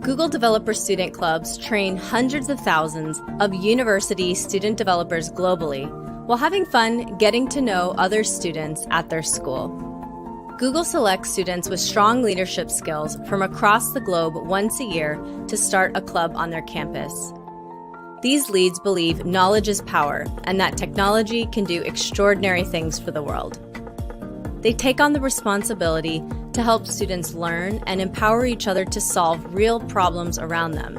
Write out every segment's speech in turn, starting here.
Google Developer Student Clubs train hundreds of thousands of university student developers globally while having fun getting to know other students at their school. Google selects students with strong leadership skills from across the globe once a year to start a club on their campus. These leads believe knowledge is power and that technology can do extraordinary things for the world. They take on the responsibility to help students learn and empower each other to solve real problems around them.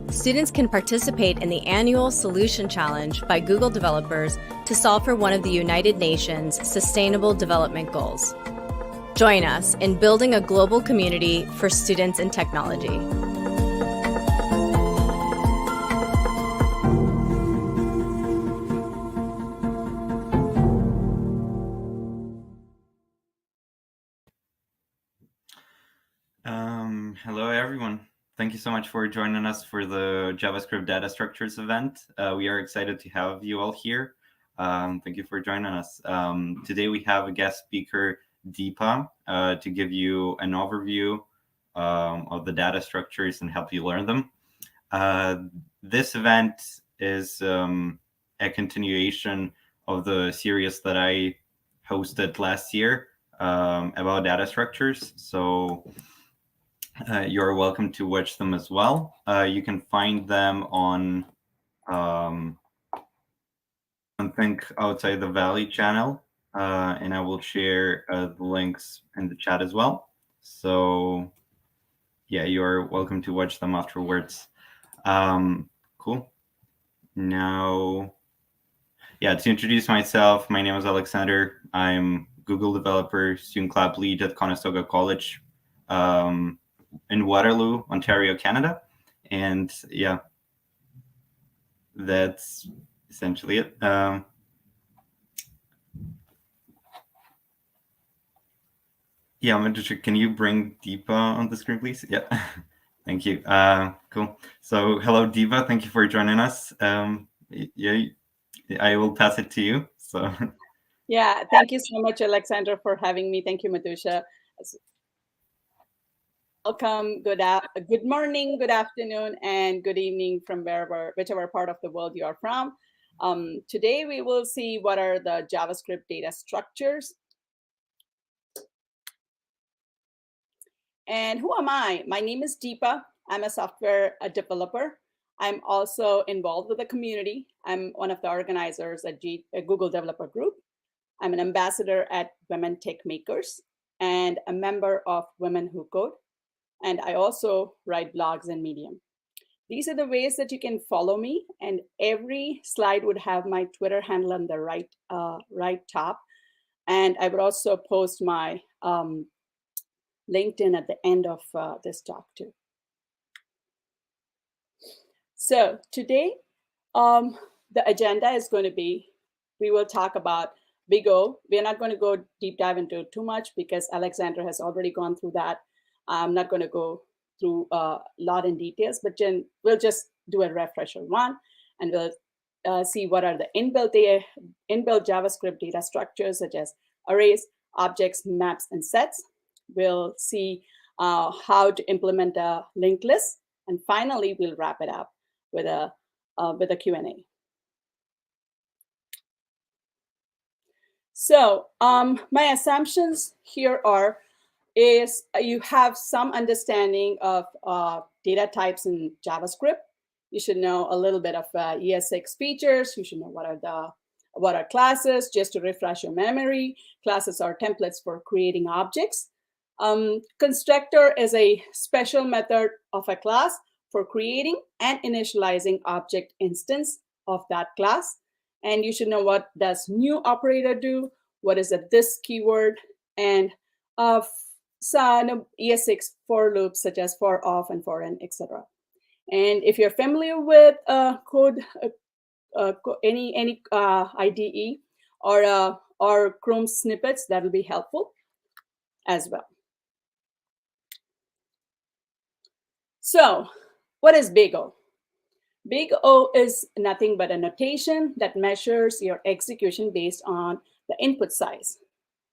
Students can participate in the annual Solution Challenge by Google developers to solve for one of the United Nations Sustainable Development Goals. Join us in building a global community for students in technology. Hello, everyone. Thank you so much for joining us for the JavaScript Data Structures event. We are excited to have you all here. Thank you for joining us. Today we have a guest speaker, Deepa, to give you an overview of the data structures and help you learn them. This event is a continuation of the series that I hosted last year about data structures. So you're welcome to watch them as well. You can find them on Think Outside the Valley channel, and I will share the links in the chat as well. So yeah, you're welcome to watch them afterwards. Cool. Now, yeah, to introduce myself, my name is Oleksandr. I'm Google developer, student club lead at Conestoga College in Waterloo, Ontario, Canada. And yeah, that's essentially it. Yeah, can you bring Deepa on the screen, please? Yeah, thank you. Cool. So hello, Deepa. Thank you for joining us. Yeah, I will pass it to you. So. Yeah, thank you so much, Oleksandr, for having me. Thank you, Matusha. Welcome. Good morning, good afternoon, and good evening from whichever part of the world you are from. Today we will see what are the JavaScript data structures. And who am I? My name is Deepa. I'm a software developer. I'm also involved with the community. I'm one of the organizers at Google Developer Group. I'm an ambassador at Women Tech Makers and a member of Women Who Code. And I also write blogs and Medium. These are the ways that you can follow me. And every slide would have my Twitter handle on the right top. And I would also post my LinkedIn at the end of this talk too. So today, the agenda is going to be, we will talk about Big O. We're not going to go deep dive into too much because Oleksandr has already gone through that. I'm not going to go through a lot in details, but we'll just do a refresher one, and we'll see what are the inbuilt JavaScript data structures such as arrays, objects, maps, and sets. We'll see how to implement a linked list, and finally we'll wrap it up with a Q&A. So my assumptions here is you have some understanding of data types in JavaScript. You should know a little bit of ES6 features. You should know what are classes, just to refresh your memory. Classes are templates for creating objects. Constructor is a special method of a class for creating and initializing object instance of that class. And you should know what does new operator do, what is a this keyword, and some ES6 for loops such as for off and for in, etc. And if you're familiar with code, any IDE or Chrome snippets, that will be helpful as well. So what is Big O? Big O is nothing but a notation that measures your execution based on the input size.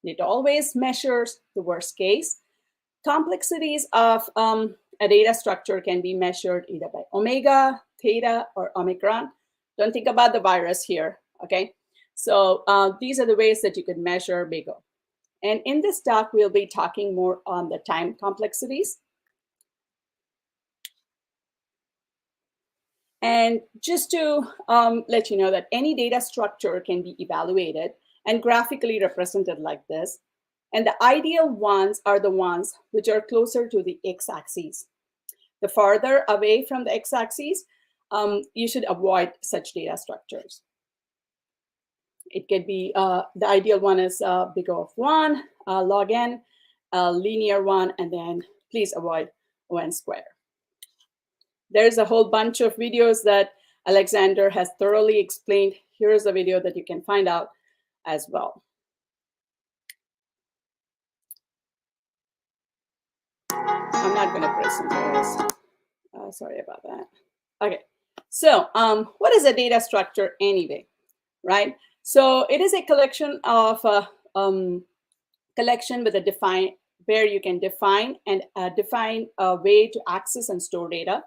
It always measures the worst case. Complexities of a data structure can be measured either by omega, theta, or omicron. Don't think about the virus here, okay? So these are the ways that you could measure big O. And in this talk, we'll be talking more on the time complexities. And just to let you know that any data structure can be evaluated and graphically represented like this. And the ideal ones are the ones which are closer to the x-axis. The farther away from the x-axis, you should avoid such data structures. It could be, the ideal one is big O of 1, log n, linear one, and then please avoid O(n) square. There's a whole bunch of videos that Oleksandr has thoroughly explained. Here's a video that you can find out as well. I'm not going to press on this. Sorry about that. Okay, so what is a data structure anyway, right? So it is a collection of collection with a define, where you can define and define a way to access and store data.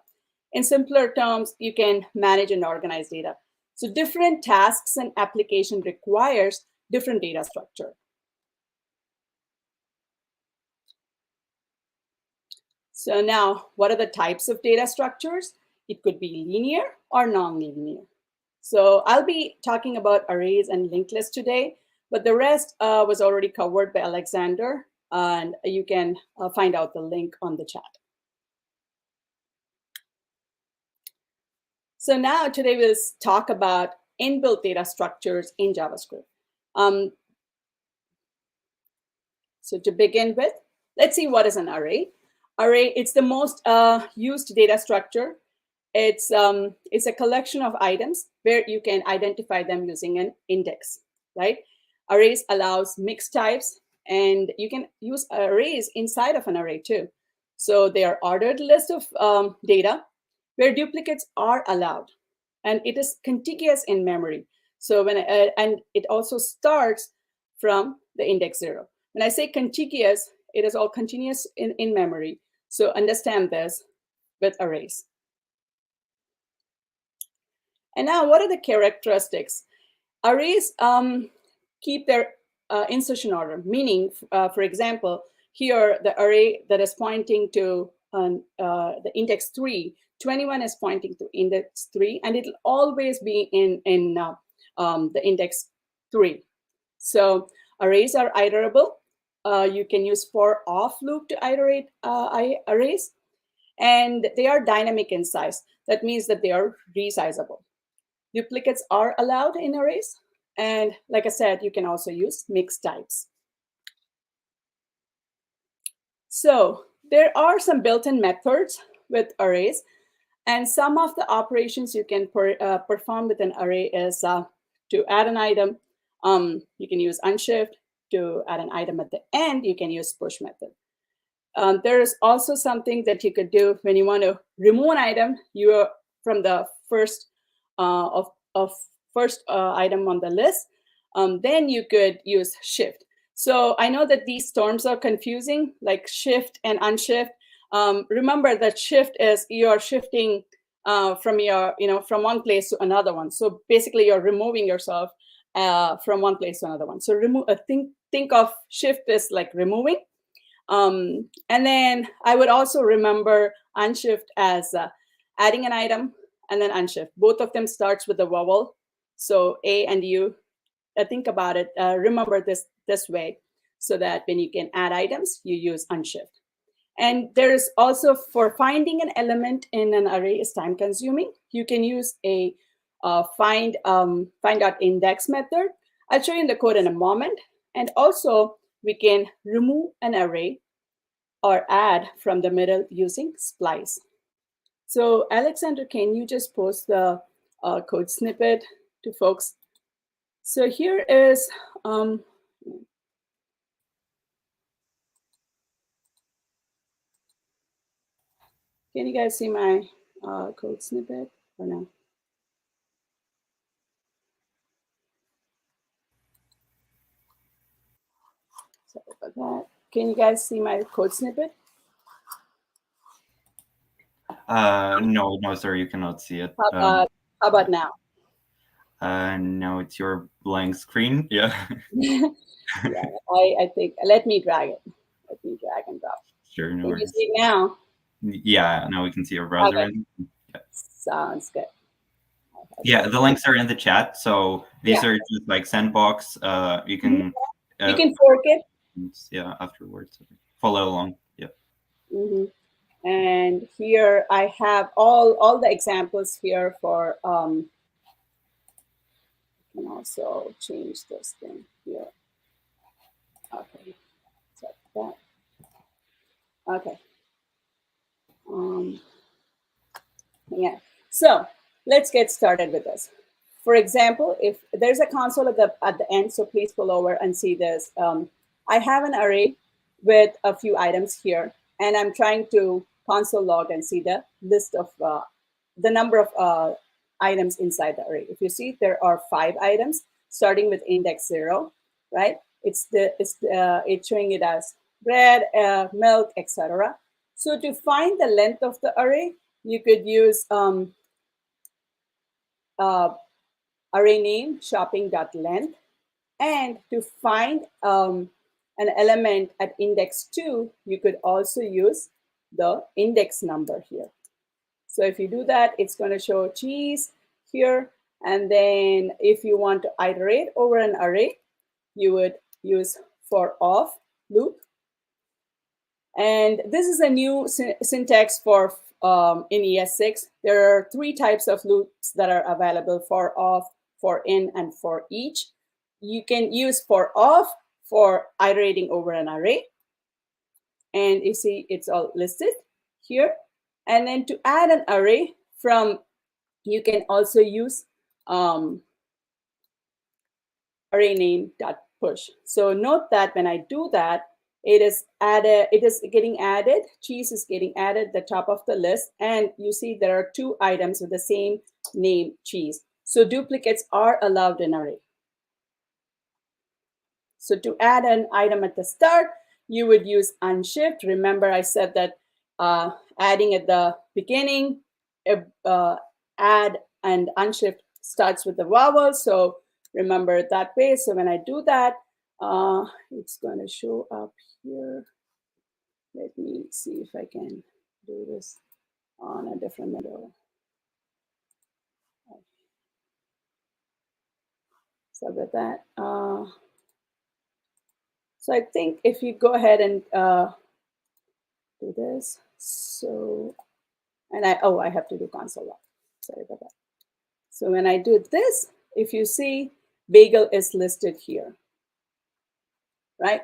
In simpler terms, you can manage and organize data. So different tasks and application requires different data structure. So now, what are the types of data structures? It could be linear or non-linear. So I'll be talking about arrays and linked lists today, but the rest was already covered by Oleksandr, and you can find out the link on the chat. So now today we'll talk about inbuilt data structures in JavaScript. So to begin with, let's see what is an array. Array, it's the most used data structure. It's a collection of items where you can identify them using an index, right? Arrays allows mixed types, and you can use arrays inside of an array too. So they are ordered list of data where duplicates are allowed, and it is contiguous in memory. So when and it also starts from the index 0. When I say contiguous, it is all continuous in memory. So understand this with arrays. And now, what are the characteristics? Arrays keep their insertion order, meaning, for example, here the array that is pointing to the index 3, 21 is pointing to index 3, and it'll always be in the index 3. So arrays are iterable. You can use for off loop to iterate arrays, and they are dynamic in size. That means that they are resizable. Duplicates are allowed in arrays, and like I said, you can also use mixed types. So there are some built-in methods with arrays, and some of the operations you can perform with an array is to add an item. You can use unshift. To add an item at the end, you can use push method. There is also something that you could do when you want to remove an item. You are from the first item on the list. Then you could use shift. So I know that these terms are confusing, like shift and unshift. Remember that shift is you are shifting from one place to another one. So basically, you're removing yourself from one place to another one. So think of shift as like removing. And then I would also remember unshift as adding an item and then unshift. Both of them starts with a vowel. So A and U, think about it, remember this way, so that when you can add items, you use unshift. And there's also, for finding an element in an array is time consuming. You can use a find.index method. I'll show you in the code in a moment. And also, we can remove an array or add from the middle using splice. So Oleksandr, can you just post the code snippet to folks? So here is, can you guys see my code snippet or no? Sorry about that. Can you guys see my code snippet? No, sir, you cannot see it. How about now? No, it's your blank screen. Yeah. Yeah, I think, let me drag it. Let me drag and drop. Sure, no Can you worries. see it now? Yeah, now we can see your browser. Okay. Sounds good. Yeah, the links are in the chat. So these Yeah. are just like sandbox. You can You can fork it. afterwards follow along. Yeah. And here I have all the examples here for, you can also change this thing here. Okay, so that. Okay. Yeah. So let's get started with this. For example, if there's a console at the end, so please pull over and see this. I have an array with a few items here, and I'm trying to console log and see the list of the number of items inside the array. If you see, there are 5 items starting with index 0, right? It's showing it as bread, milk, etc. So to find the length of the array, you could use array name shopping.length. And to find an element at index 2, you could also use the index number here. So if you do that, it's going to show cheese here. And then if you want to iterate over an array, you would use for of loop. And this is a new syntax for in ES6. There are 3 types of loops that are available: for of, for in, and for each. You can use for of for iterating over an array. And you see it's all listed here. And then to add an array from, you can also use array name dot push. So note that when I do that, it is getting added. Cheese is getting added at the top of the list. And you see there are 2 items with the same name, cheese. So duplicates are allowed in array. So to add an item at the start, you would use unshift. Remember, I said that adding at the beginning, add and unshift starts with the vowel. So remember it that way. So when I do that, it's going to show up here. Let me see if I can do this on a different window. So with that, so I think if you go ahead and do this, so, and I have to do console log. Sorry about that. So when I do this, if you see, bagel is listed here, right?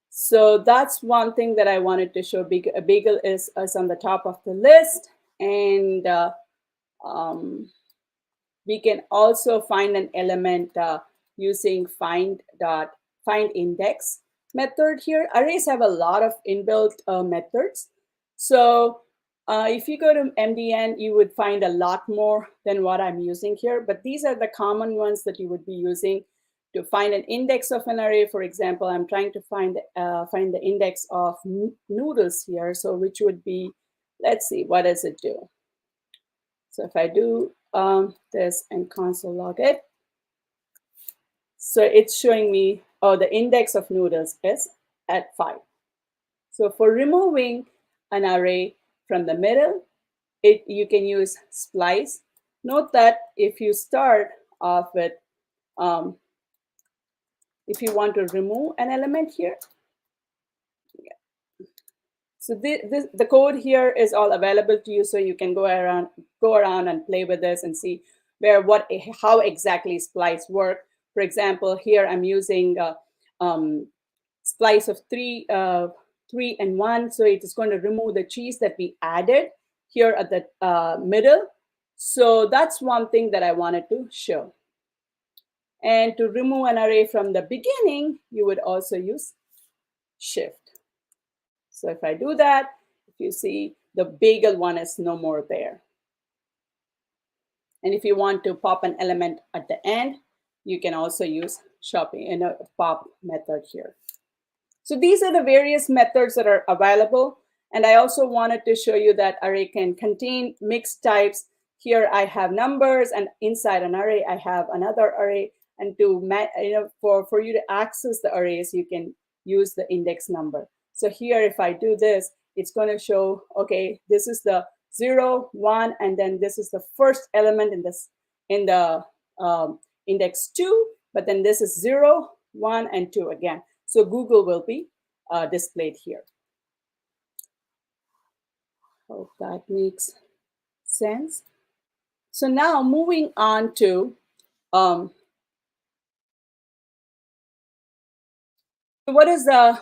So that's one thing that I wanted to show. Bagel is on the top of the list, and we can also find an element using find index method here. Arrays have a lot of inbuilt methods. So if you go to MDN, you would find a lot more than what I'm using here. But these are the common ones that you would be using to find an index of an array. For example, I'm trying to find the index of noodles here. So which would be, let's see, what does it do? So if I do this and console log it, so it's showing me, oh, the index of noodles is at 5. So for removing an array from the middle, you can use splice. Note that if you start off with, if you want to remove an element here, so the code here is all available to you, so you can go around and play with this and see how exactly splice work. For example, here I'm using splice of 3 and 1, so it is going to remove the cheese that we added here at the middle. So that's one thing that I wanted to show. And to remove an array from the beginning, you would also use shift. So if I do that, if you see, the bagel one is no more there. And if you want to pop an element at the end, you can also use shopping in a pop method here. So these are the various methods that are available. And I also wanted to show you that array can contain mixed types. Here I have numbers, and inside an array I have another array. And to for you to access the arrays, you can use the index number. So here, if I do this, it's going to show, okay, this is the 0, 1, and then this is the first element in the index 2, but then this is 0, 1, and 2 again. So Google will be displayed here. Hope that makes sense. So now moving on to what is the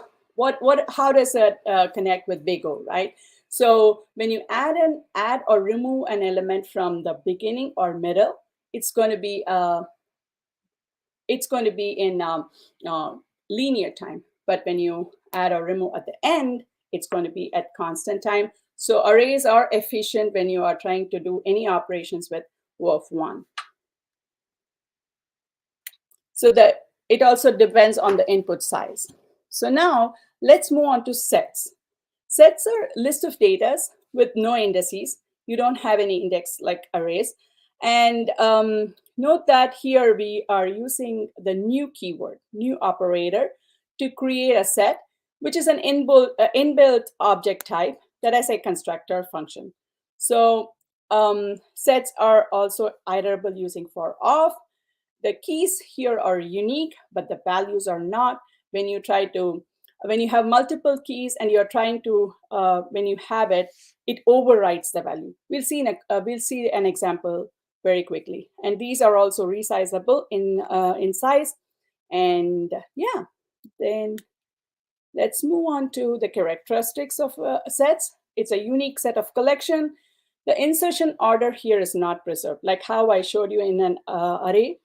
how does it connect with Big O, right? So when you add or remove an element from the beginning or middle, it's going to be in linear time. But when you add or remove at the end, it's going to be at constant time. So arrays are efficient when you are trying to do any operations with O of 1. So that it also depends on the input size. So now let's move on to sets. Sets are a list of data with no indices. You don't have any index like arrays. And note that here we are using the new keyword, new operator, to create a set, which is an inbuilt object type that is a constructor function. So sets are also iterable using for of. The keys here are unique, but the values are not. When you have multiple keys and you're trying to, when you have it, it overwrites the value. We'll see an example very quickly. And these are also resizable in size. And yeah, then let's move on to the characteristics of sets. It's a unique set of collection. The insertion order here is not preserved, like how I showed you in an array.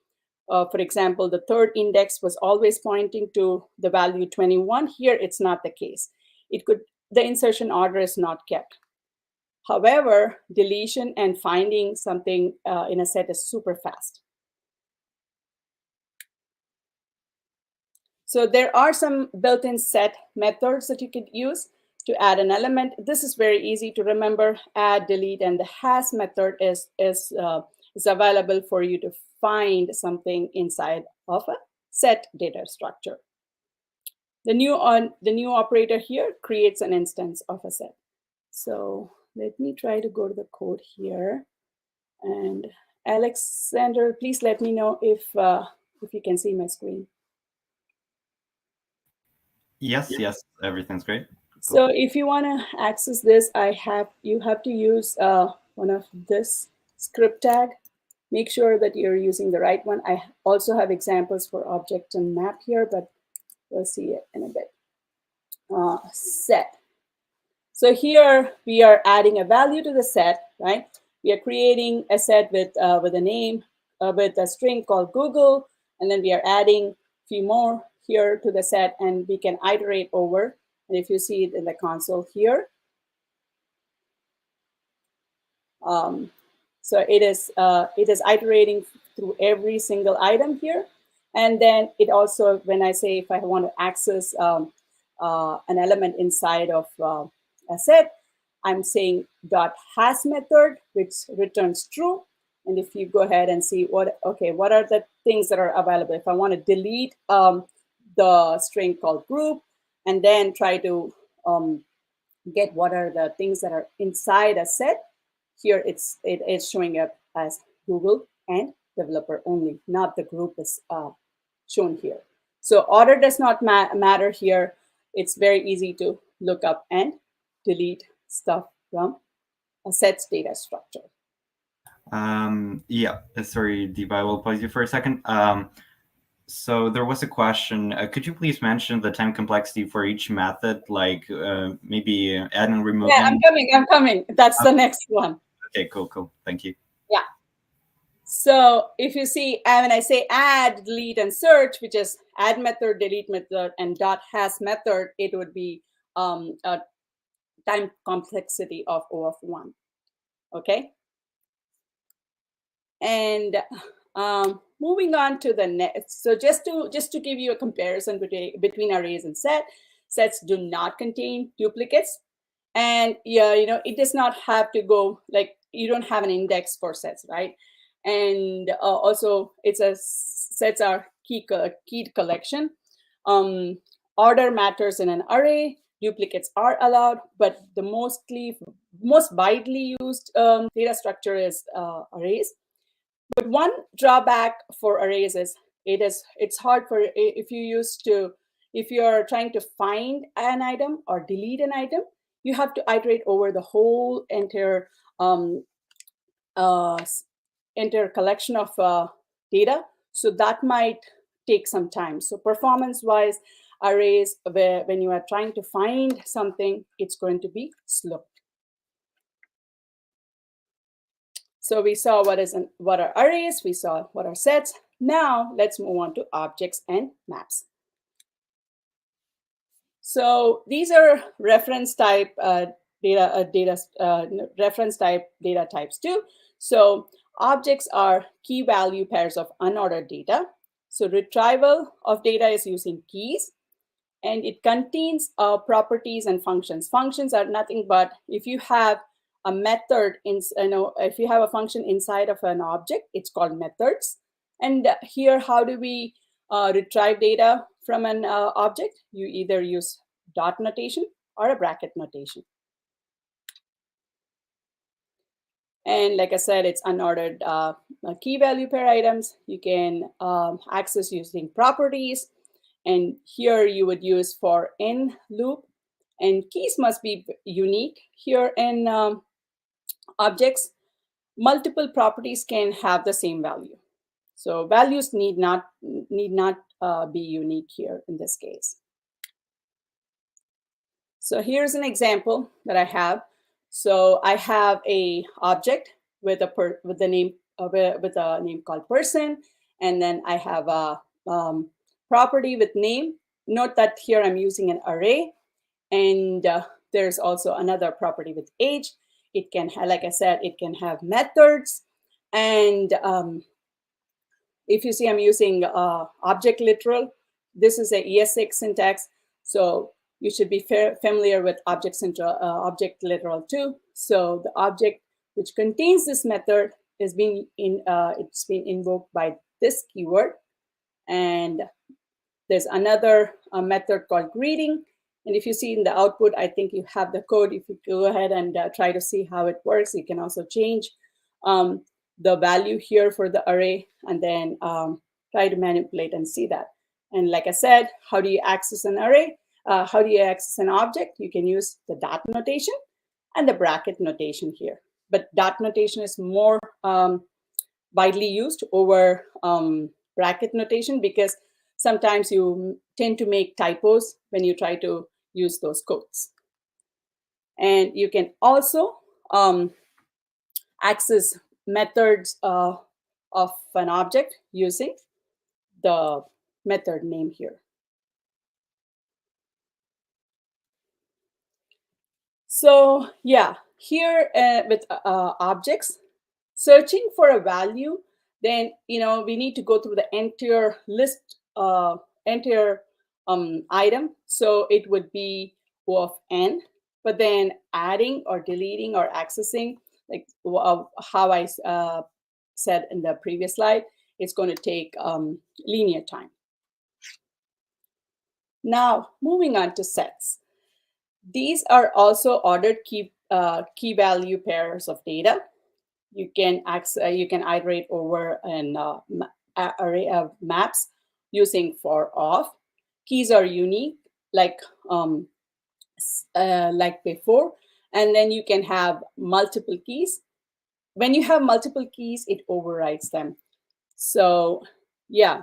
For example, the third index was always pointing to the value 21. Here, it's not the case. The insertion order is not kept. However, deletion and finding something in a set is super fast. So there are some built-in set methods that you could use to add an element. This is very easy to remember. Add, delete, and the has method is available for you to find something inside of a set data structure. The new operator here creates an instance of a set. So let me try to go to the code here. And Oleksandr, please let me know if you can see my screen. Yes, everything's great. Cool. So if you want to access this, you have to use one of this script tag. Make sure that you're using the right one. I also have examples for object and map here, but we'll see it in a bit. Set. So here we are adding a value to the set, right? We are creating a set with a name, with a string called Google, and then we are adding a few more here to the set, and we can iterate over. And if you see it in the console here, so it is iterating through every single item here. And then it also, when I say if I want to access an element inside of a set, I'm saying .has method, which returns true. And if you go ahead and see what are the things that are available. If I want to delete the string called group, and then try to get what are the things that are inside a set, here it is showing up as Google and developer only, not the group is shown here. So order does not matter here. It's very easy to look up and delete stuff from a set's data structure. Yeah, sorry, Deepa, I will pause you for a second. So there was a question. Could you please mention the time complexity for each method, like maybe add and remove? Yeah, I'm coming. That's the next one. Okay, cool. Thank you. Yeah. So if you see, when I say add, delete, and search, which is add method, delete method, and .has method, it would be a time complexity of O of 1. Okay. And moving on to the next. So just to give you a comparison between arrays and sets do not contain duplicates. And yeah, it does not have to go like you don't have an index for sets, right? And also it's a sets are keyed collection. um, Order matters in an array, duplicates are allowed, but the most widely used data structure is arrays. But one drawback for arrays is it's hard for if you're trying to find an item or delete an item, you have to iterate over the whole um, uh, entire collection of data. So that might take some time. So performance wise, arrays, when you are trying to find something, it's going to be slow. So we saw what are arrays, we saw what are sets. Now let's move on to objects and maps. So these are reference type reference type data types too. So objects are key value pairs of unordered data. So retrieval of data is using keys, and it contains properties and functions. Functions are nothing but if you have a method if you have a function inside of an object, it's called methods. And here, how do we retrieve data from an object? You either use dot notation or a bracket notation. And like I said, it's unordered key value pair items. You can access using properties. And here you would use for in loop. And keys must be unique. Here in objects, multiple properties can have the same value. So values need not be unique here in this case. So here's an example that I have. So I have a object with a name called person, and then I have a property with name. Note that here I'm using an array, and there's also another property with age. It can have, like I said, it can have methods, and if you see, I'm using object literal. This is a ES6 syntax, so you should be familiar with object literal too. So the object which contains this method is it's being invoked by this keyword, and there's another method called greeting. And if you see in the output, I think you have the code. If you go ahead and try to see how it works, you can also change the value here for the array, and then try to manipulate and see that. And like I said, how do you access an array? How do you access an object? You can use the dot notation and the bracket notation here. But dot notation is more widely used over bracket notation because sometimes you tend to make typos when you try to use those codes. And you can also access methods of an object using the method name here. So yeah, here with objects, searching for a value, then we need to go through the entire list, entire item. So it would be O of n, but then adding or deleting or accessing, like how I said in the previous slide, it's going to take linear time. Now, moving on to sets. These are also ordered key value pairs of data. You can iterate over an array of maps using for of. Keys are unique, like before, and then you can have multiple keys. When you have multiple keys, it overrides them. So yeah,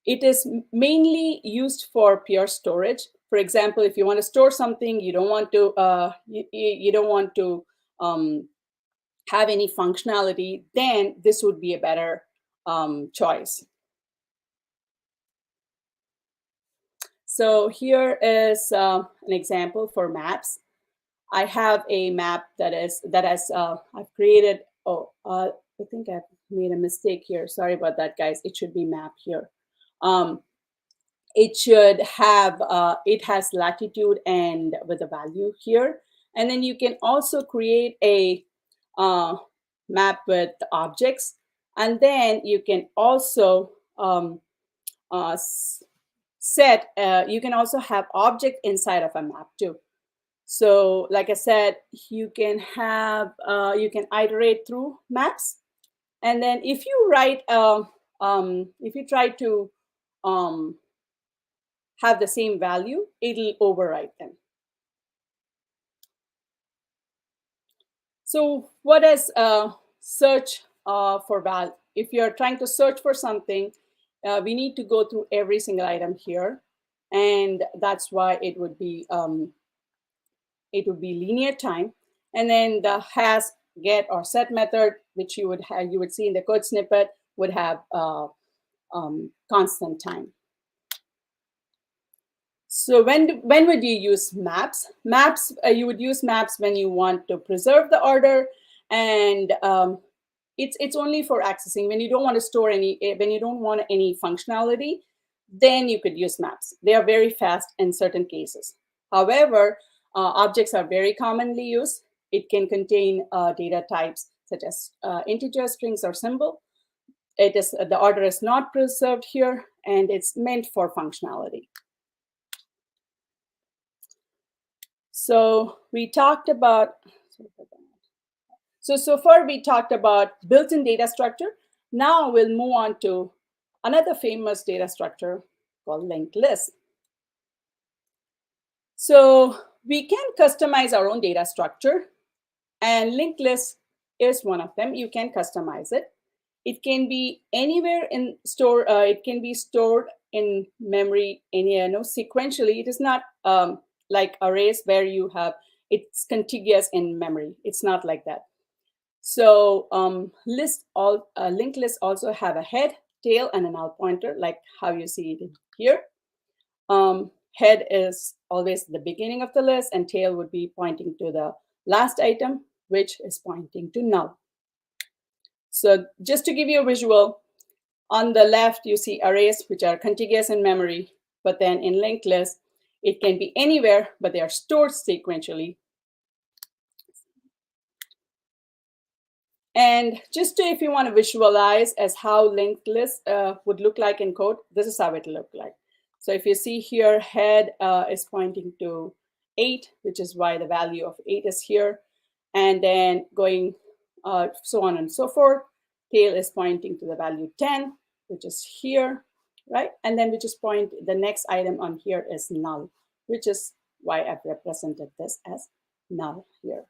it is mainly used for pure storage. For example, if you want to store something, you don't want to have any functionality, then this would be a better choice. So here is an example for maps. I have a map that has I've created. I think I've made a mistake here. Sorry about that, guys. It should be map here. it should have, it has latitude and with a value here. And then you can also create a map with objects. And then you can also you can also have object inside of a map too. So like I said, you can have, you can iterate through maps. And then if you write, if you try to have the same value, it'll overwrite them. So what is search for value? If you're trying to search for something, we need to go through every single item here. And that's why it would be linear time. And then the has, get, or set method, which you would see in the code snippet, would have constant time. So when would you use maps? Maps, you would use maps when you want to preserve the order, and it's only for accessing. When you don't want to store any, when you don't want any functionality, then you could use maps. They are very fast in certain cases. However, objects are very commonly used. It can contain data types such as integer, strings, or symbol. It is, the order is not preserved here, and it's meant for functionality. So we talked about, so far we talked about built-in data structure. Now we'll move on to another famous data structure called linked list. So we can customize our own data structure, and linked list is one of them. You can customize it. It can be anywhere in store. It can be stored in memory, sequentially. It is not like arrays where you have, it's contiguous in memory. It's not like that. So linked lists also have a head, tail, and a null pointer, like how you see it here. Head is always the beginning of the list, and tail would be pointing to the last item, which is pointing to null. So just to give you a visual, on the left, you see arrays which are contiguous in memory, but then in linked list, it can be anywhere, but they are stored sequentially. And just to, if you want to visualize as how linked list would look like in code, this is how it looked like. So if you see here, head is pointing to 8, which is why the value of 8 is here. And then going so on and so forth. Tail is pointing to the value 10, which is here, right? And then we just point, the next item on here is null, which is why I've represented this as null here.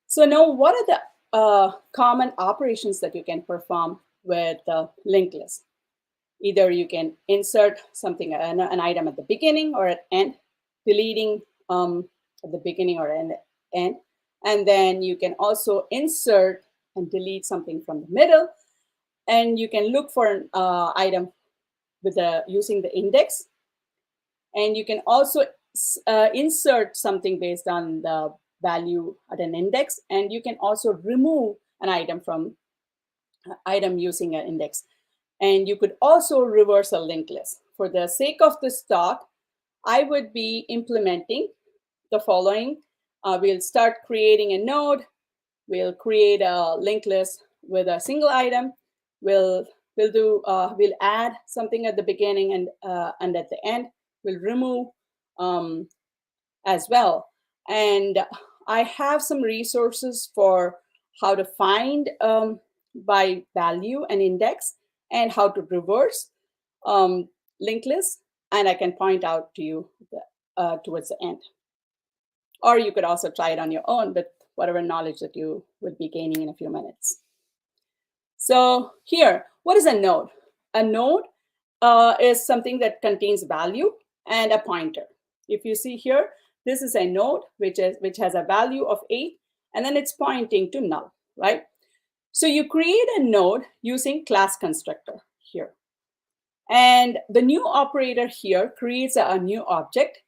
So now what are the common operations that you can perform with the linked list? Either you can insert something, an item at the beginning or at end, deleting at the beginning or end. And then you can also insert and delete something from the middle. And you can look for an item with using the index. And you can also insert something based on the value at an index. And you can also remove an item from item using an index. And you could also reverse a linked list. For the sake of this talk, I would be implementing the following. We'll start creating a node. We'll create a linked list with a single item. We'll add something at the beginning and at the end. We'll remove as well. And I have some resources for how to find by value and index, and how to reverse linked list. And I can point out to you towards the end. Or you could also try it on your own with whatever knowledge that you would be gaining in a few minutes. So here, what is a node? A node is something that contains value and a pointer. If you see here, this is a node which has a value of 8, and then it's pointing to null, right? So you create a node using class constructor here. And the new operator here creates a new object.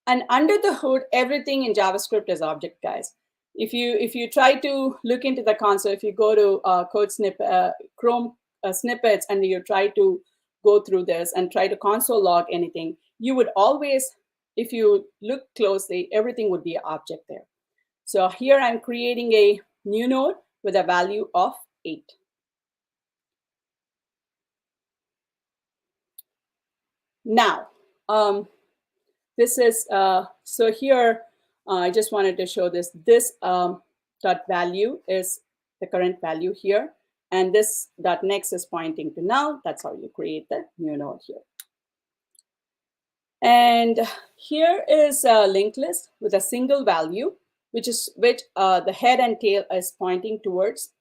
And under the hood, everything in JavaScript is object, guys. If you try to look into the console, if you go to code snippet, Chrome snippets, and you try to go through this and try to console log anything, you would always, if you look closely, everything would be an object there. So here I'm creating a new node with a value of 8. Now, this is, so here, I just wanted to show this. This dot value is the current value here. And this dot next is pointing to null. That's how you create the new node here. And here is a linked list with a single value, which the head and tail is pointing towards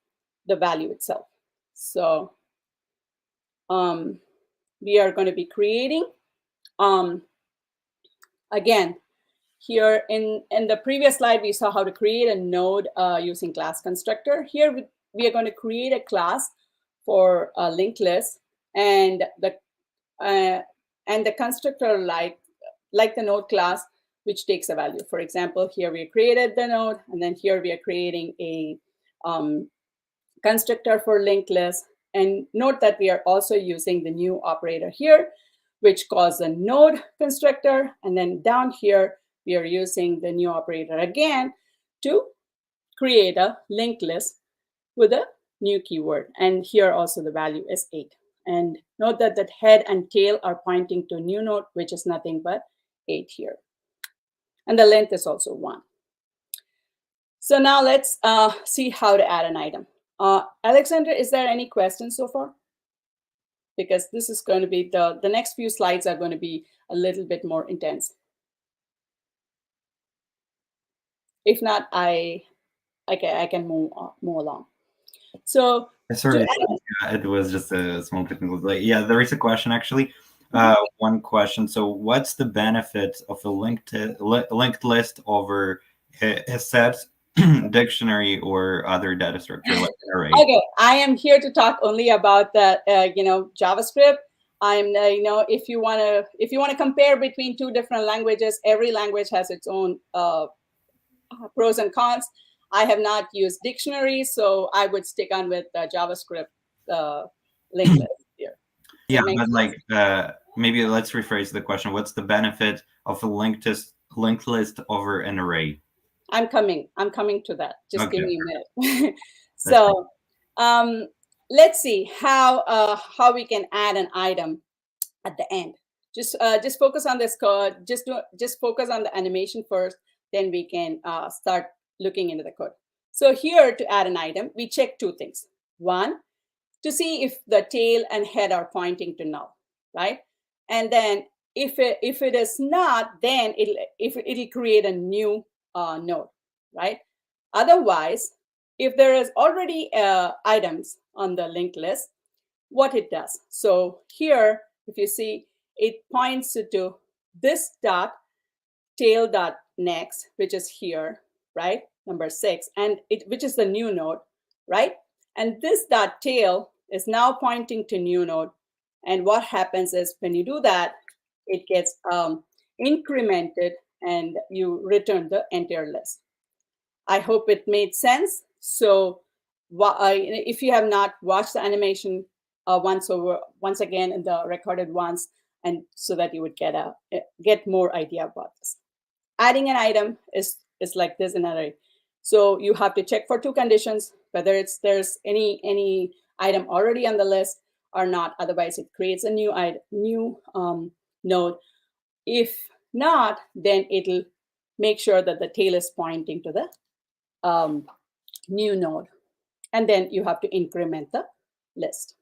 the value itself. So we are going to be creating, again, here in the previous slide, we saw how to create a node using class constructor. Here we are going to create a class for a linked list, and the constructor like the node class, which takes a value. For example, here we created the node, and then here we are creating a constructor for linked list. And note that we are also using the new operator here, which calls the node constructor. And then down here, we are using the new operator again to create a linked list with a new keyword. And here also the value is 8. And note that the head and tail are pointing to new node, which is nothing but 8 here. And the length is also 1. So now let's see how to add an item. Oleksandr, is there any questions so far? Because this is going to be, the next few slides are going to be a little bit more intense. If not, I can move along. So sorry, it was just a small technical delay. Yeah, there is a question actually. One question. So, what's the benefit of a linked list over a set, dictionary, or other data structure like an array? Okay, I am here to talk only about the JavaScript. I'm if you want to compare between two different languages, every language has its own pros and cons. I have not used dictionaries, so I would stick on with JavaScript linked list here. Yeah, but like maybe let's rephrase the question. What's the benefit of a linked list over an array? I'm coming to that. Just give me a minute. So let's see how we can add an item at the end. Just focus on this code. Just focus on the animation first. Then we can start looking into the code. So here, to add an item, we check two things. One, to see if the tail and head are pointing to null, right? And then if it is not, then it'll create a new node, right? Otherwise, if there is already items on the linked list, what it does. So here, if you see, it points to this dot tail dot next, which is here, right? Number 6, and which is the new node, right? And this dot tail is now pointing to new node. And what happens is when you do that, it gets incremented and you return the entire list. I hope it made sense. So if you have not watched the animation once again in the recorded ones, and so that you would get more idea about this. Adding an item is like this in an array. So you have to check for two conditions, whether there's any item already on the list or not. Otherwise, it creates a new node. If not, then it'll make sure that the tail is pointing to the new node. And then you have to increment the list.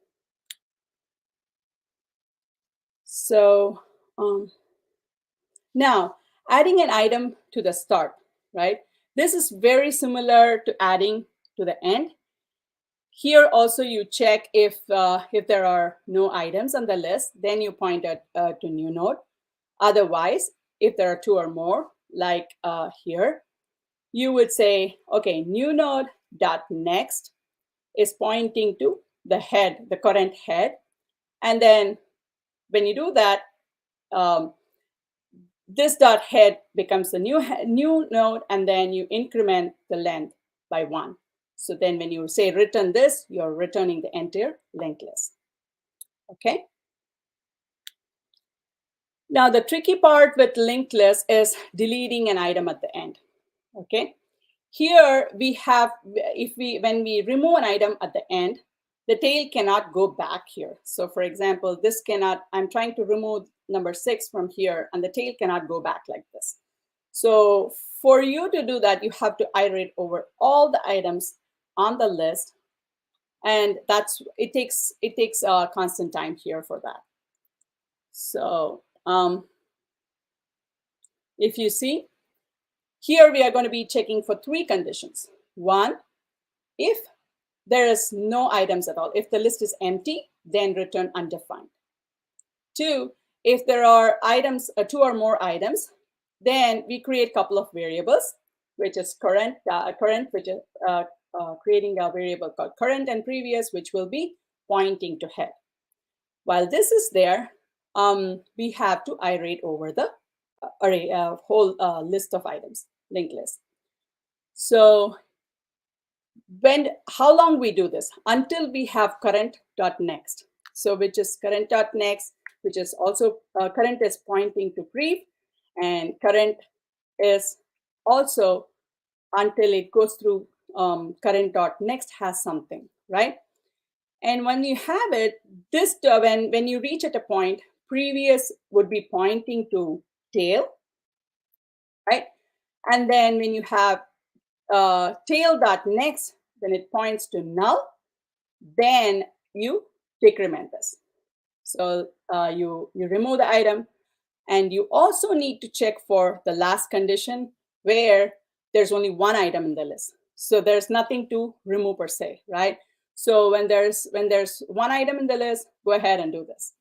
So now, adding an item to the start, right? This is very similar to adding to the end. Here also you check if there are no items on the list, then you point to new node. Otherwise, if there are 2 or more, like here, you would say, okay, new node dot next is pointing to the head, the current head. And then when you do that, this dot head becomes the new node, and then you increment the length by 1. So then when you say return this, you're returning the entire linked list. Okay. Now, the tricky part with linked list is deleting an item at the end. Okay. Here we have, when we remove an item at the end, the tail cannot go back here. So for example, this cannot, I'm trying to remove number 6 from here, and the tail cannot go back like this. So for you to do that, you have to iterate over all the items on the list. And it takes constant time here for that. So if you see, here we are going to be checking for 3 conditions. 1, if there is no items at all. If the list is empty, then return undefined. 2, if there are items, 2 or more items, then we create a couple of variables, which is current, which is creating a variable called current, and previous, which will be pointing to head. While this is there, we have to iterate over the array, whole list of items, linked list. So how long we do this? Until we have current.next. So which is current.next, which is also current is pointing to prev, and current is also until it goes through current.next has something, right? And when you have it, this when you reach at a point, previous would be pointing to tail, right? And then when you have tail.next, then it points to null, then you decrement this. So you remove the item, and you also need to check for the last condition where there's only 1 item in the list. So there's nothing to remove per se, right? So when there's 1 item in the list, go ahead and do this.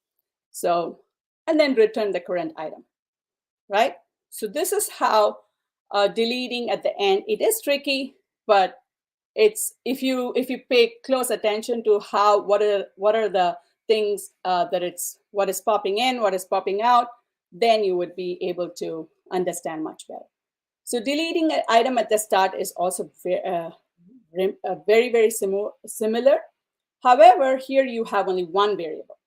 So, and then return the current item, right? So this is how deleting at the end, it is tricky, but it's if you pay close attention to what are the things what is popping in, what is popping out, then you would be able to understand much better. So deleting an item at the start is also very, very similar. However, here you have only 1 variable.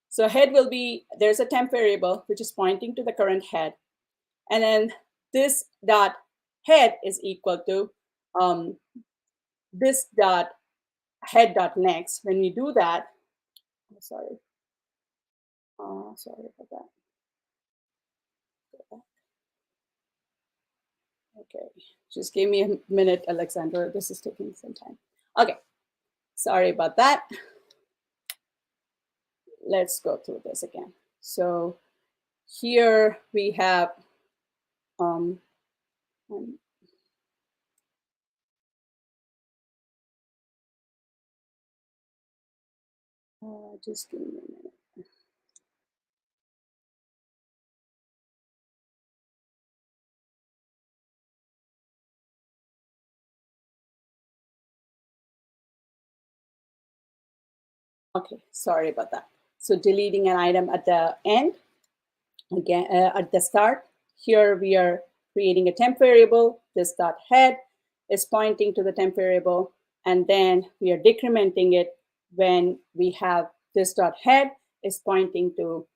So head will be, there's a temp variable which is pointing to the current head, and then this dot head is equal to this dot head dot next. When we do that, sorry about that. Okay, just give me a minute, Oleksandr. This is taking some time. Okay, sorry about that. Let's go through this again. So here we have just give me a minute. Okay, sorry about that. So deleting an item at the end, again, at the start, here we are creating a temp variable. This dot head is pointing to the temp variable, and then we are decrementing it when we have this dot head is pointing to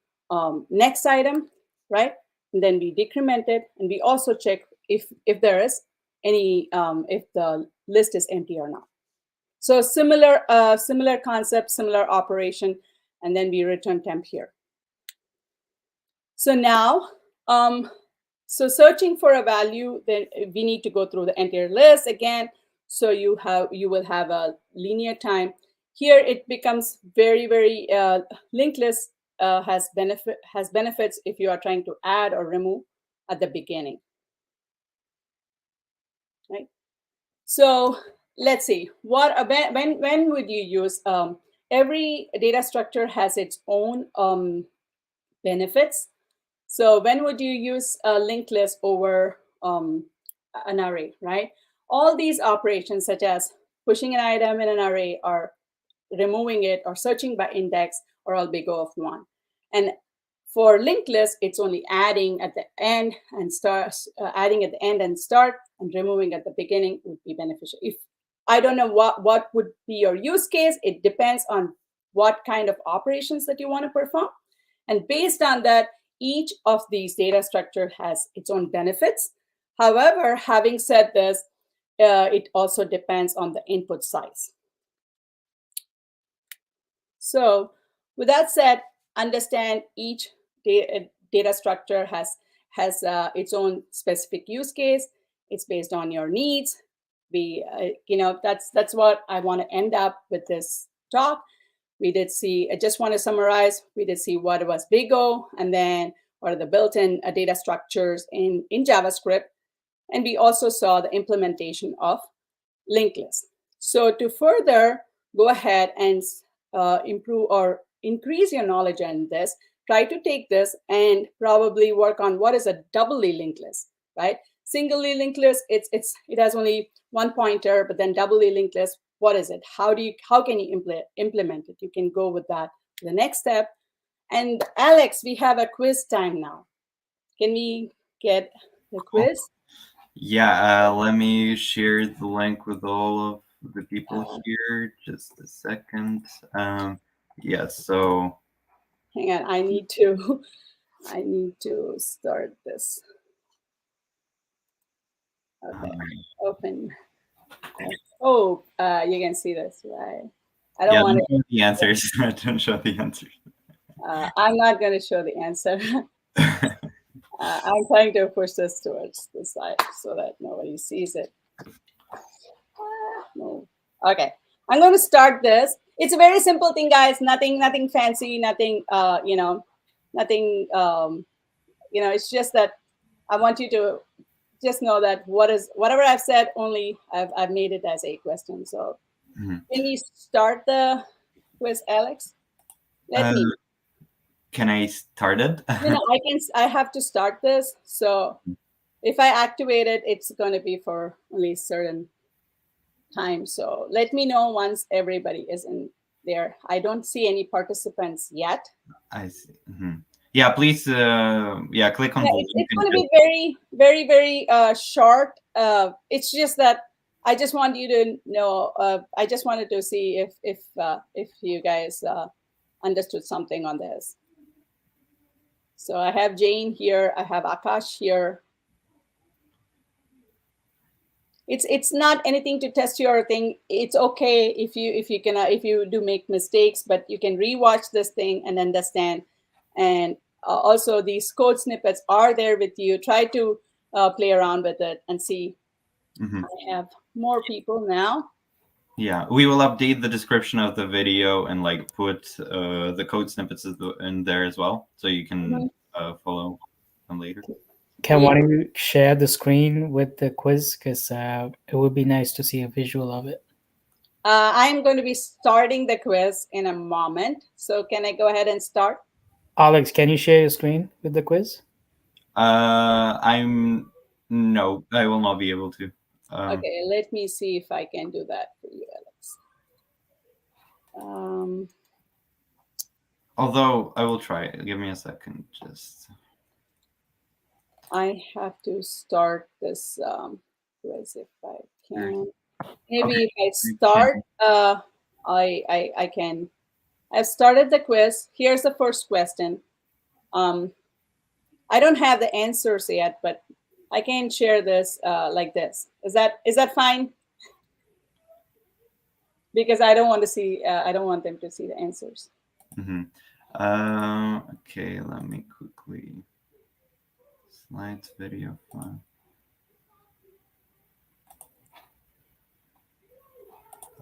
next item, right? And then we decrement it, and we also check if there is any if the list is empty or not. So similar concept, similar operation, and then we return temp here. So now, so searching for a value, then we need to go through the entire list again. So you will have a linear time. Here it becomes very, very linked list has benefits if you are trying to add or remove at the beginning, right? So let's see when would you use every data structure has its own benefits. So when would you use a linked list over an array, right? All these operations such as pushing an item in an array or removing it or searching by index are all big O of 1. And for linked list, it's only adding at the end and adding at the end and start, and removing at the beginning would be beneficial. If I don't know what would be your use case, it depends on what kind of operations that you want to perform. And based on that, each of these data structure has its own benefits. However, having said this, it also depends on the input size. So with that said, understand each data structure has its own specific use case. It's based on your needs. That's what I want to end up with this talk. We did see, I just want to summarize, we did see what was Big O, and then what are the built-in data structures in JavaScript. And we also saw the implementation of linked lists. So to further go ahead and improve or increase your knowledge in this, try to take this and probably work on what is a doubly linked list, right? Singly linked list, it has only one pointer, but then doubly linked list, what is it? How can you implement it? You can go with that to the next step. And Alex, we have a quiz time now. Can we get the quiz? Yeah, let me share the link with all of the people here. Just a second. Yeah, so hang on, I need to start this. Okay, open. Oh, you can see this, right? I don't want to show the answers. Don't show the answers. I'm not going to show the answer. I'm trying to push this towards the side so that nobody sees it. No. Okay, I'm going to start this. It's a very simple thing, guys. Nothing fancy. Nothing. Nothing. It's just that I want you to just know that whatever I've said, only I've made it as a question. So can we start the quiz, Alex? Let me. Can I start it? No, I have to start this. So if I activate it, it's going to be for only certain time. So let me know once everybody is in there. I don't see any participants yet. I see. Yeah, please. Click on the link. It's going to be very, very, very short. It's just that I just want you to know. I just wanted to see if you guys understood something on this. So I have Jane here. I have Akash here. It's not anything to test your thing. It's okay if you do make mistakes, but you can rewatch this thing and understand. And also these code snippets are there with you. Try to play around with it and see. I have more people now. Yeah, we will update the description of the video and put the code snippets in there as well, so you can follow them later. Can one of you share the screen with the quiz? Because it would be nice to see a visual of it. I'm going to be starting the quiz in a moment. So can I go ahead and start? Alex, can you share your screen with the quiz? No, I will not be able to. Okay, let me see if I can do that for you, Alex. Although I will try it. Give me a second. I have to start this quiz if I can. Maybe if I start, I can. I've started the quiz. Here's the first question. I don't have the answers yet, but I can share this like this. Is that fine? Because I don't want to see. I don't want them to see the answers. Okay, let me quickly. Slides, video file.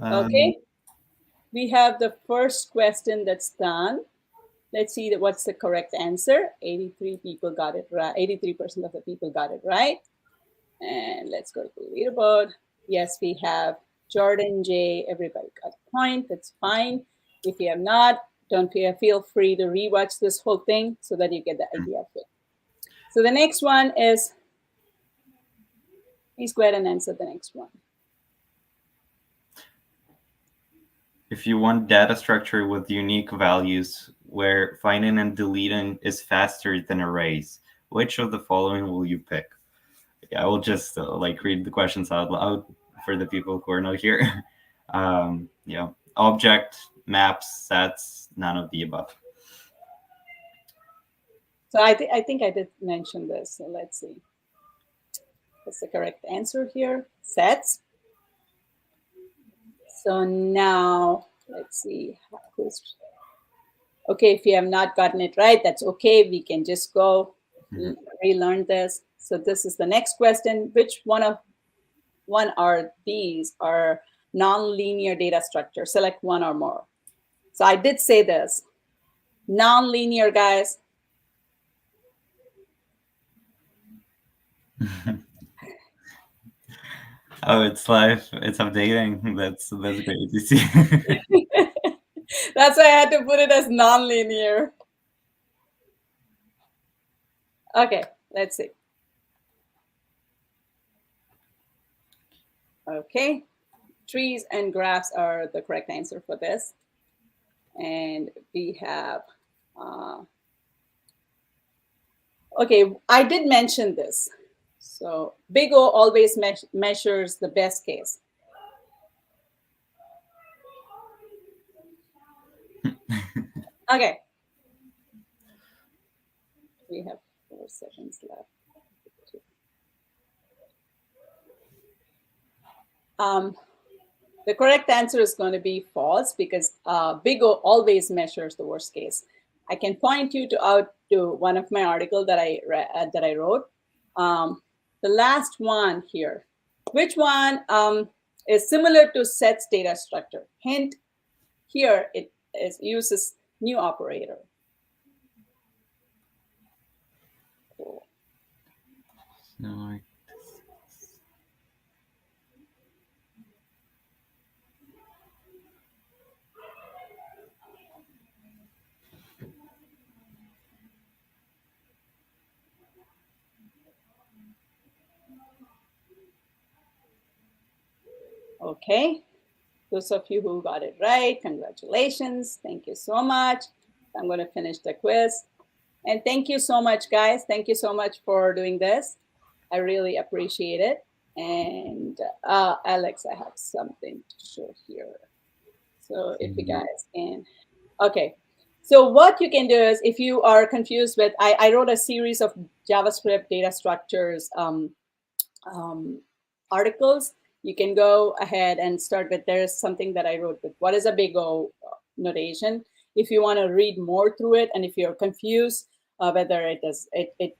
Okay, we have the first question that's done. Let's see what's the correct answer. 83 people got it right. 83% of the people got it right. And let's go to the leaderboard. Yes, we have Jordan J. Everybody got a point. That's fine. If you have not, don't feel free to rewatch this whole thing so that you get the idea of it. So the next one is, please go ahead and answer the next one. If you want data structure with unique values where finding and deleting is faster than arrays, which of the following will you pick? Yeah, I will just read the questions out loud for the people who are not here. Object, maps, sets, none of the above. So I think I did mention this. So let's see. What's the correct answer here? Sets. So now let's see. Okay, if you have not gotten it right, that's okay. We can just go relearn this. So this is the next question. Which one are these are non-linear data structure? Select one or more. So I did say this. Non-linear, guys. Oh, it's live. It's updating. That's great to see. That's why I had to put it as non-linear. Okay, let's see. Okay, trees and graphs are the correct answer for this. And we have, okay, I did mention this. So big O always measures the best case. Okay. We have 4 seconds left. The correct answer is going to be false because big O always measures the worst case. I can point you out to one of my articles that I wrote. The last one here. Which one is similar to sets data structure? Hint, here it uses new operator. Cool. No. Okay, those of you who got it right, congratulations. Thank you so much. I'm going to finish the quiz. And thank you so much, guys. Thank you so much for doing this. I really appreciate it. And Alex, I have something to show here. So if you guys can, okay. So what you can do is, if you are confused with, I wrote a series of JavaScript data structures articles. You can go ahead and start with, there's something that I wrote with what is a big O notation. If you want to read more through it, and if you're confused whether it is big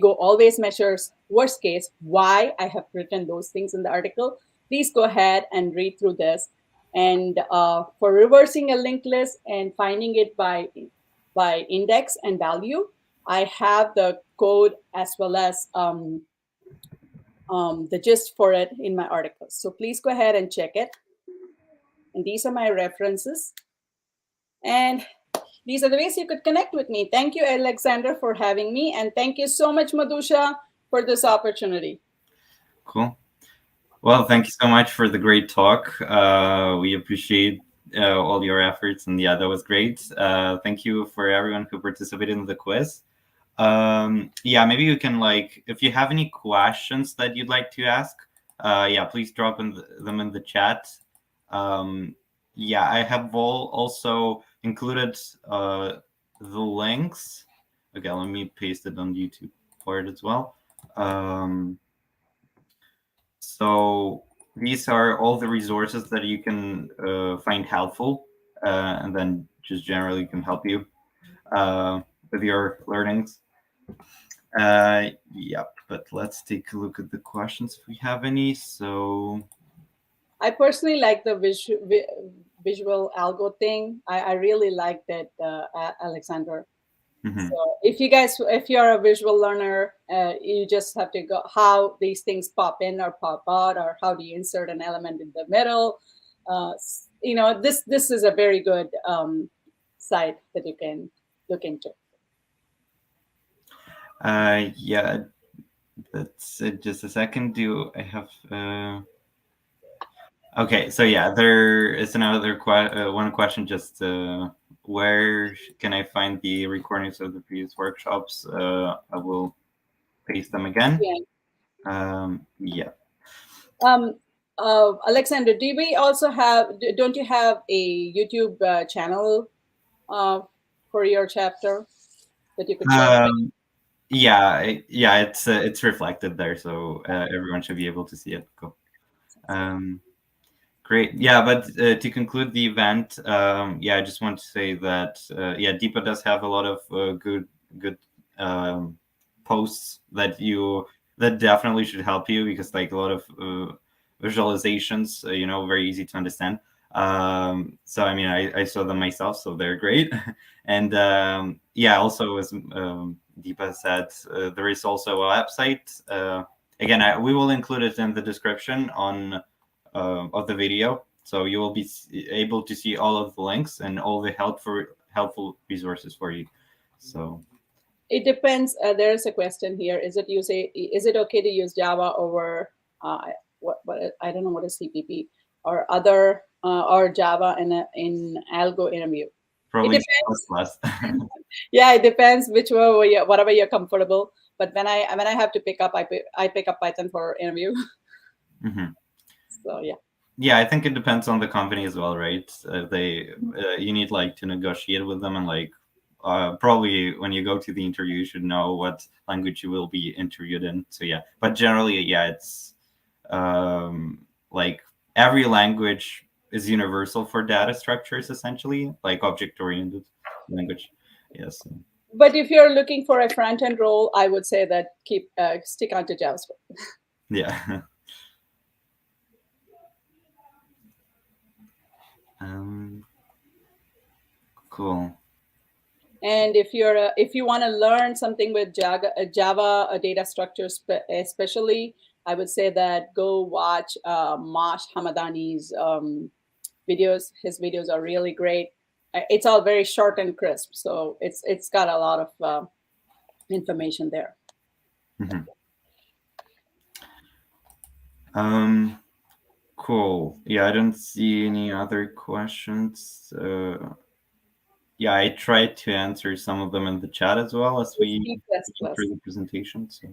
O always measures worst case, why I have written those things in the article, please go ahead and read through this. And for reversing a linked list and finding it by index and value, I have the code as well as the gist for it in my articles. So please go ahead and check it. And these are my references. And these are the ways you could connect with me. Thank you, Oleksandr, for having me. And thank you so much, Madhusha, for this opportunity. Cool. Well, thank you so much for the great talk. We appreciate all your efforts. And yeah, that was great. Thank you for everyone who participated in the quiz. Yeah, maybe you can, like, if you have any questions that you'd like to ask, yeah, please drop them in the chat. Yeah, I have also included the links. Okay, let me paste it on YouTube part as well. So these are all the resources that you can find helpful, and then just generally can help you with your learnings. Yeah, but let's take a look at the questions if we have any. So I personally like the visual algo thing. I really like that, Oleksandr. So if you're a visual learner, you just have to go how these things pop in or pop out, or how do you insert an element in the middle. You know, this is a very good site that you can look into. Yeah, that's it. Just a second. Do I have? Okay, so yeah, there is another one question. Just where can I find the recordings of the previous workshops? I will paste them again. Yeah. Oleksandr, do we also have? Don't you have a YouTube channel for your chapter? that you could share? Yeah, it's reflected there, so everyone should be able to see it. Cool. Great. Yeah, but to conclude the event, yeah, I just want to say that yeah, Deepa does have a lot of good posts that definitely should help you, because like a lot of visualizations, very easy to understand. So I mean, I saw them myself, so they're great. And yeah, also as Deepa said, there is also a website. Again, we will include it in the description of the video, so you will be able to see all of the links and all the helpful resources for you. So it depends. There is a question here. Is it okay to use Java over what I don't know what is CPP or other or Java in algo interview? probably It depends. C++. Yeah, it depends which way, whatever you're comfortable. But when I have to pick up, I pick up Python for interview. Mm-hmm. So yeah. Yeah, I think it depends on the company as well, right? You need like to negotiate with them, and like probably when you go to the interview, you should know what language you will be interviewed in. So yeah, but generally, yeah, it's like every language is universal for data structures, essentially, like object-oriented language. Yes. But if you're looking for a front-end role, I would say that stick on to JavaScript. Yeah. Cool. And if you want to learn something with Java data structures, especially, I would say that go watch Mash Hamadani's videos. His videos are really great. It's all very short and crisp, so it's got a lot of information there. Mm-hmm. Cool. Yeah, I don't see any other questions. Yeah, I tried to answer some of them in the chat as well as we went through the presentation. So.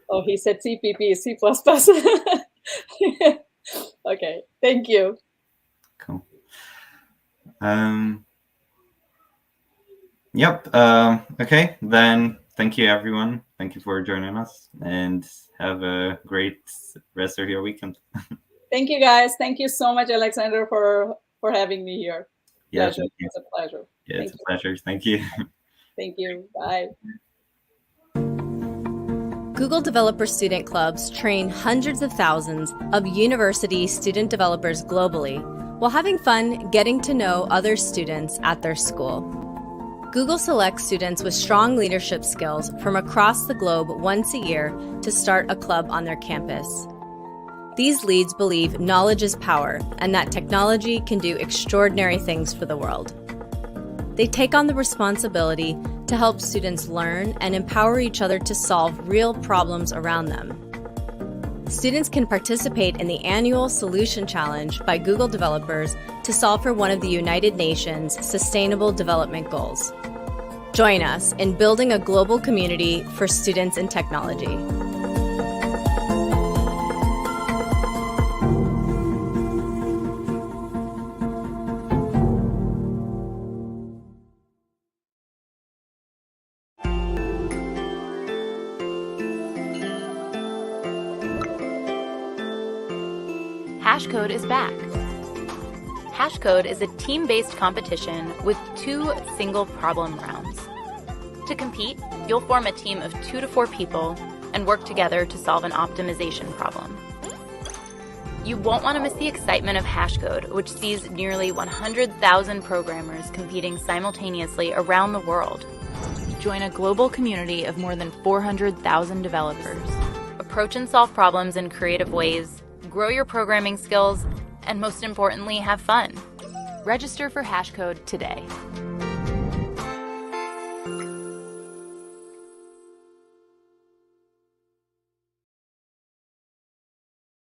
Oh, he said CPP is C++. Okay, thank you. Cool. Yep. Okay, then thank you, everyone. Thank you for joining us, and have a great rest of your weekend. Thank you, guys. Thank you so much, Oleksandr, for having me here. Yeah, pleasure. It's a pleasure. Yeah, it's a pleasure. Thank you. Thank you. Bye. Google Developer Student Clubs train hundreds of thousands of university student developers globally while having fun getting to know other students at their school. Google selects students with strong leadership skills from across the globe once a year to start a club on their campus. These leads believe knowledge is power and that technology can do extraordinary things for the world. They take on the responsibility to help students learn and empower each other to solve real problems around them. Students can participate in the annual Solution Challenge by Google developers to solve for one of the United Nations Sustainable Development Goals. Join us in building a global community for students in technology. Hashcode is back. Hashcode is a team-based competition with 2 single problem rounds. To compete, you'll form a team of 2 to 4 people and work together to solve an optimization problem. You won't want to miss the excitement of Hashcode, which sees nearly 100,000 programmers competing simultaneously around the world. Join a global community of more than 400,000 developers. Approach and solve problems in creative ways, grow your programming skills, and most importantly, have fun. Register for Hashcode today.